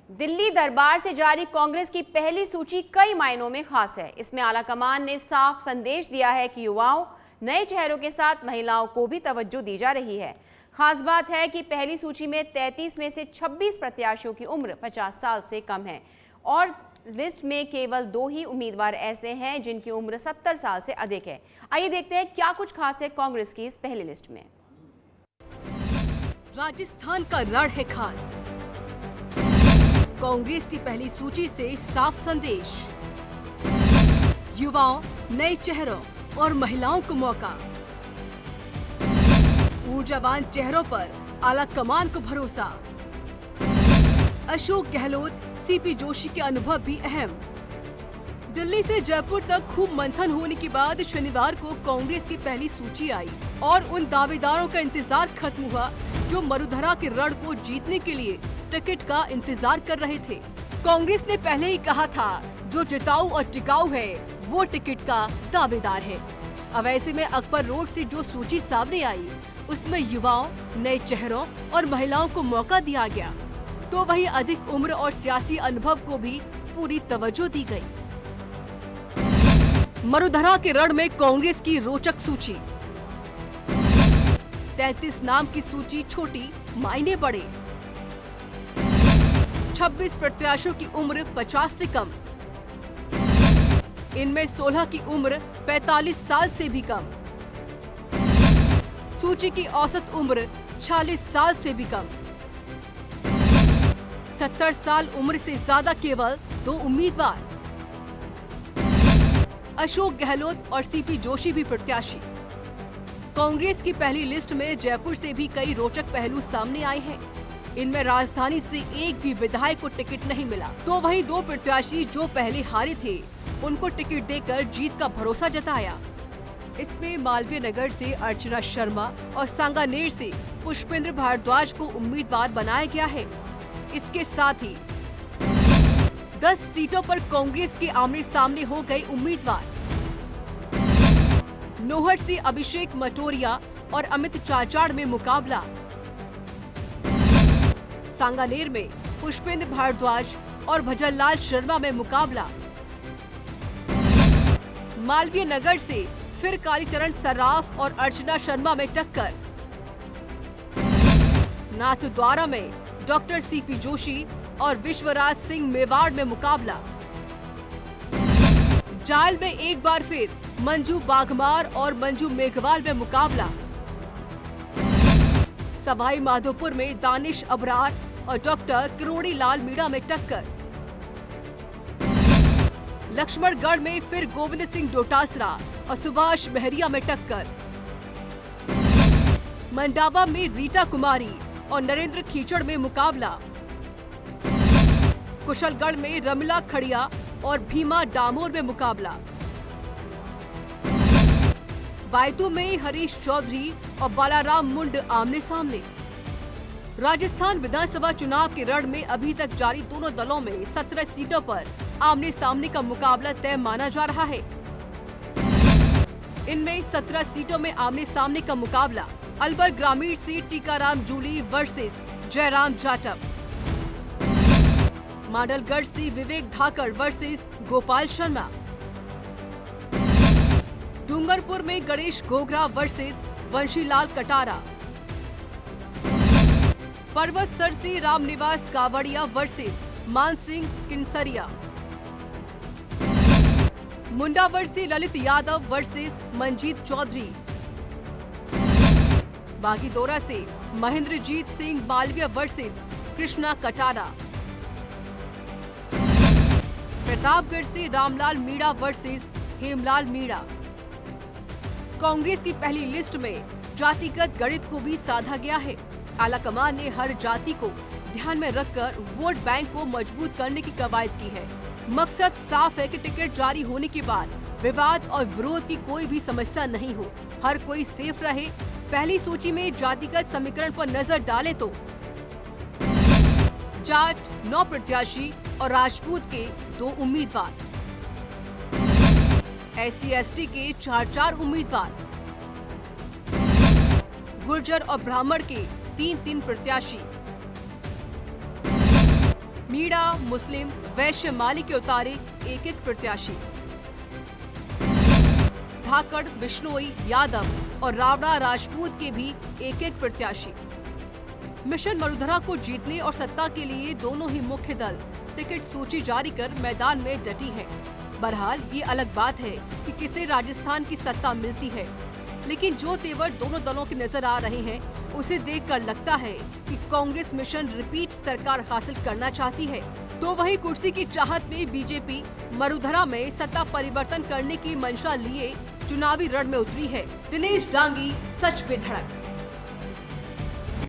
दिल्ली दरबार से जारी कांग्रेस की पहली सूची कई मायनों में खास है। इसमें आलाकमान ने साफ संदेश दिया है कि युवाओं, नए चेहरों के साथ महिलाओं को भी तवज्जो दी जा रही है। खास बात है कि पहली सूची में 33 में से 26 प्रत्याशियों की उम्र 50 साल से कम है और लिस्ट में केवल 2 ही उम्मीदवार ऐसे हैं जिनकी उम्र 70 साल से अधिक है। आइए देखते हैं क्या कुछ खास है कांग्रेस की इस पहली लिस्ट में। राजस्थान का रण है खास। कांग्रेस की पहली सूची से साफ संदेश, युवाओं, नए चेहरों और महिलाओं को मौका। ऊर्जावान चेहरों पर आला कमान को भरोसा। अशोक गहलोत, सीपी जोशी के अनुभव भी अहम। दिल्ली से जयपुर तक खूब मंथन होने के बाद शनिवार को कांग्रेस की पहली सूची आई और उन दावेदारों का इंतजार खत्म हुआ जो मरुधरा के रण को जीतने के लिए टिकट का इंतजार कर रहे थे। कांग्रेस ने पहले ही कहा था जो जिताऊ और टिकाऊ है वो टिकट का दावेदार है। अब ऐसे में अकबर रोड से जो सूची सामने आई उसमें युवाओं, नए चेहरों और महिलाओं को मौका दिया गया, तो वहीं अधिक उम्र और सियासी अनुभव को भी पूरी तवज्जो दी गई। मरुधरा के रण में कांग्रेस की रोचक सूची। 33 नाम की सूची छोटी, मायने बड़े। 26 प्रत्याशियों की उम्र 50 से कम। इनमें 16 की उम्र 45 साल से भी कम। सूची की औसत उम्र 46 साल से भी कम। 70 साल उम्र से ज्यादा केवल 2 उम्मीदवार, अशोक गहलोत और सीपी जोशी भी प्रत्याशी। कांग्रेस की पहली लिस्ट में जयपुर से भी कई रोचक पहलू सामने आए हैं। इनमें राजधानी से एक भी विधायक को टिकट नहीं मिला, तो वहीं 2 प्रत्याशी जो पहले हारे थे उनको टिकट देकर जीत का भरोसा जताया। इसमें मालवीय नगर से अर्चना शर्मा और सांगानेर से पुष्पेंद्र भारद्वाज को उम्मीदवार बनाया गया है। इसके साथ ही 10 सीटों पर कांग्रेस के आमने सामने हो गए उम्मीदवार। नोहर से अभिषेक मटोरिया और अमित चाचाड़ में मुकाबला। सांगानेर में पुष्पेंद्र भारद्वाज और भजनलाल शर्मा में मुकाबला। मालवीय नगर से फिर कालीचरण सर्राफ और अर्चना शर्मा में टक्कर। नाथद्वारा में डॉक्टर सीपी जोशी और विश्वराज सिंह मेवाड़ में मुकाबला। जायल में एक बार फिर मंजू बाघमार और मंजू मेघवाल में मुकाबला। सवाई माधोपुर में दानिश अबरार और डॉक्टर किरोड़ी लाल मीणा में टक्कर। लक्ष्मणगढ़ में फिर गोविंद सिंह डोटासरा और सुभाष महरिया में टक्कर। मंडावा में रीटा कुमारी और नरेंद्र खीचड़ में मुकाबला। कुशलगढ़ में रमिला खड़िया और भीमा डामोर में मुकाबला। बायतू में हरीश चौधरी और बालाराम मुंड आमने सामने। राजस्थान विधानसभा चुनाव के रण में अभी तक जारी दोनों दलों में 17 सीटों पर आमने सामने का मुकाबला तय माना जा रहा है। इनमें 17 सीटों में आमने सामने का मुकाबला अलवर ग्रामीण से टीकाराम जूली वर्सेस जयराम जाटव, मांडलगढ़ से विवेक धाकड़ वर्सेस गोपाल शर्मा, डूंगरपुर में गणेश घोगरा वर्सेस वंशीलाल कटारा, पर्वतसर से रामनिवास कावड़िया वर्सेस मानसिंह किन्सरिया, मुंडावर से ललित यादव वर्सेस मंजीत चौधरी, बागीदोरा से महेंद्रजीत सिंह मालवीय वर्सेस कृष्णा कटारा, प्रतापगढ़ से रामलाल मीणा वर्सेस हेमलाल मीणा। कांग्रेस की पहली लिस्ट में जातिगत गणित को भी साधा गया है। आलाकमान ने हर जाति को ध्यान में रखकर वोट बैंक को मजबूत करने की कवायद की है। मकसद साफ है कि टिकट जारी होने के बाद विवाद और विरोध की कोई भी समस्या नहीं हो, हर कोई सेफ रहे। पहली सूची में जातिगत समीकरण पर नजर डालें तो जाट 9 प्रत्याशी और राजपूत के 2 उम्मीदवार, SC/ST के 4 उम्मीदवार, गुर्जर और ब्राह्मण के 3 प्रत्याशी, मीणा मुस्लिम, वैश्य, माली के उतारे एक प्रत्याशी। धाकड़, बिश्नोई, यादव और रावड़ा राजपूत के भी एक प्रत्याशी। मिशन मरुधरा को जीतने और सत्ता के लिए दोनों ही मुख्य दल टिकट सूची जारी कर मैदान में डटी है। बहरहाल ये अलग बात है कि किसे राजस्थान की सत्ता मिलती है, लेकिन जो तेवर दोनों दलों के नजर आ रहे हैं उसे देखकर लगता है कि कांग्रेस मिशन रिपीट सरकार हासिल करना चाहती है, तो वहीं कुर्सी की चाहत में बीजेपी मरुधरा में सत्ता परिवर्तन करने की मंशा लिए चुनावी रण में उतरी है। दिनेश डांगी, सच पे धड़क।